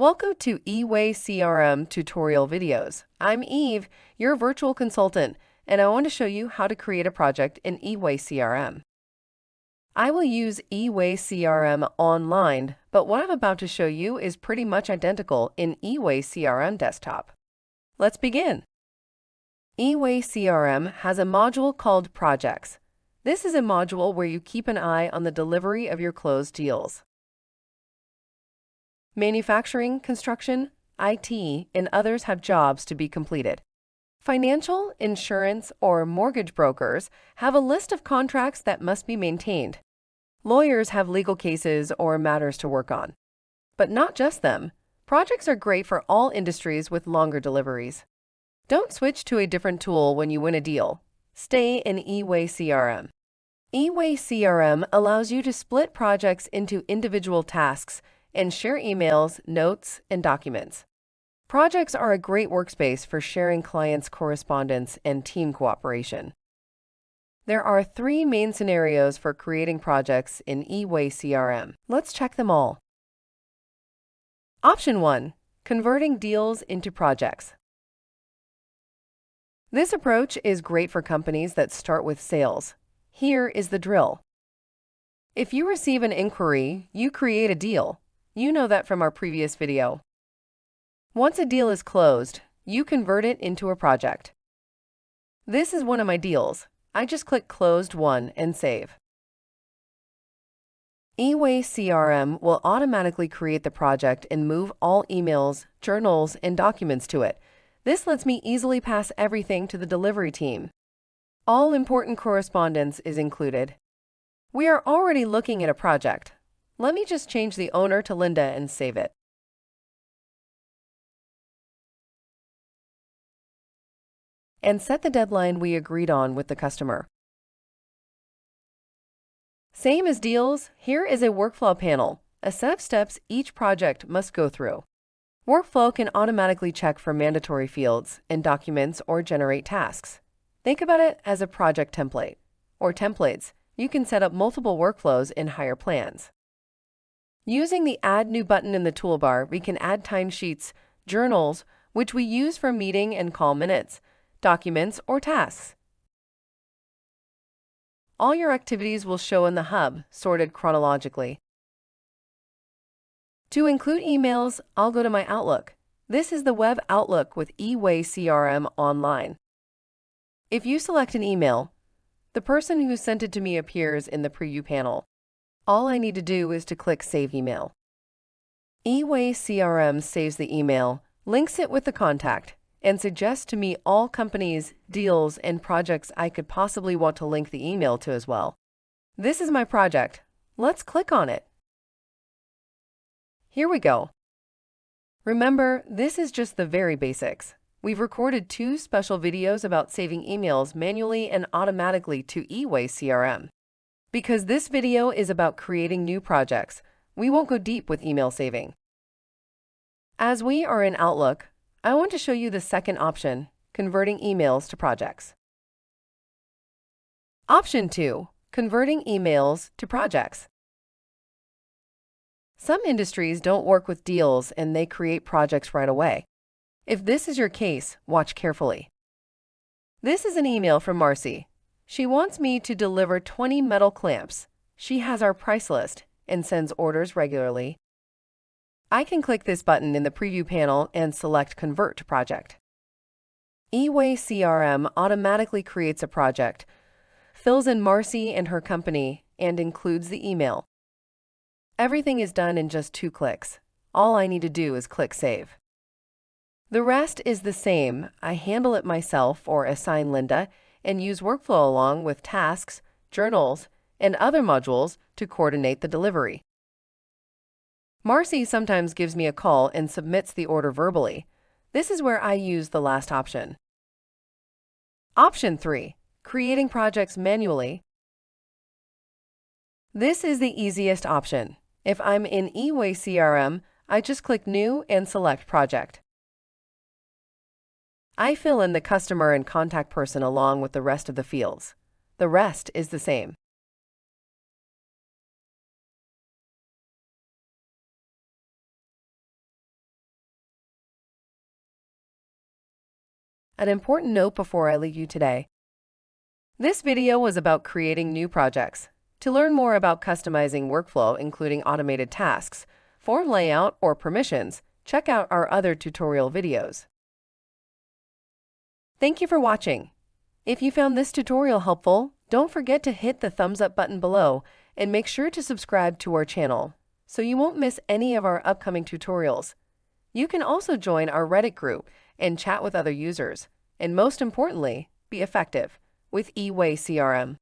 Welcome to eWay-CRM tutorial videos. I'm Eve, your virtual consultant, and I want to show you how to create a project in eWay-CRM. I will use eWay-CRM online, but what I'm about to show you is pretty much identical in eWay-CRM desktop. Let's begin. eWay-CRM has a module called Projects. This is a module where you keep an eye on the delivery of your closed deals. Manufacturing, construction, IT, and others have jobs to be completed. Financial, insurance, or mortgage brokers have a list of contracts that must be maintained. Lawyers have legal cases or matters to work on. But not just them. Projects are great for all industries with longer deliveries. Don't switch to a different tool when you win a deal. Stay in eWay-CRM. eWay-CRM allows you to split projects into individual tasks and share emails, notes, and documents. Projects are a great workspace for sharing clients' correspondence and team cooperation. There are 3 main scenarios for creating projects in eWay-CRM. Let's check them all. Option 1. Converting deals into projects. This approach is great for companies that start with sales. Here is the drill. If you receive an inquiry, you create a deal. You know that from our previous video. Once a deal is closed, you convert it into a project. This is one of my deals. I just click Closed One and save. eWay-CRM will automatically create the project and move all emails, journals, and documents to it. This lets me easily pass everything to the delivery team. All important correspondence is included. We are already looking at a project. Let me just change the owner to Linda and save it. And set the deadline we agreed on with the customer. Same as deals, here is a workflow panel, a set of steps each project must go through. Workflow can automatically check for mandatory fields in documents or generate tasks. Think about it as a project template, or templates. You can set up multiple workflows in higher plans. Using the Add New button in the toolbar, we can add timesheets, journals, which we use for meeting and call minutes, documents, or tasks. All your activities will show in the hub, sorted chronologically. To include emails, I'll go to my Outlook. This is the web Outlook with eWay-CRM online. If you select an email, the person who sent it to me appears in the preview panel. All I need to do is to click Save Email. eWay-CRM saves the email, links it with the contact, and suggests to me all companies, deals, and projects I could possibly want to link the email to as well. This is my project. Let's click on it. Here we go. Remember, this is just the very basics. We've recorded 2 special videos about saving emails manually and automatically to eWay-CRM. Because this video is about creating new projects, we won't go deep with email saving. As we are in Outlook, I want to show you the second option, converting emails to projects. Option 2, converting emails to projects. Some industries don't work with deals and they create projects right away. If this is your case, watch carefully. This is an email from Marcy. She wants me to deliver 20 metal clamps. She has our price list and sends orders regularly. I can click this button in the preview panel and select Convert to Project. eWay-CRM automatically creates a project, fills in Marcy and her company, and includes the email. Everything is done in just 2 clicks. All I need to do is click Save. The rest is the same. I handle it myself or assign Linda and use workflow along with tasks, journals, and other modules to coordinate the delivery. Marcy sometimes gives me a call and submits the order verbally. This is where I use the last option. Option 3, creating projects manually. This is the easiest option. If I'm in eWay-CRM, I just click New and select Project. I fill in the customer and contact person along with the rest of the fields. The rest is the same. An important note before I leave you today. This video was about creating new projects. To learn more about customizing workflow, including automated tasks, form layout, or permissions, check out our other tutorial videos. Thank you for watching. If you found this tutorial helpful, don't forget to hit the thumbs up button below and make sure to subscribe to our channel so you won't miss any of our upcoming tutorials. You can also join our Reddit group and chat with other users, and most importantly, be effective with eWay-CRM.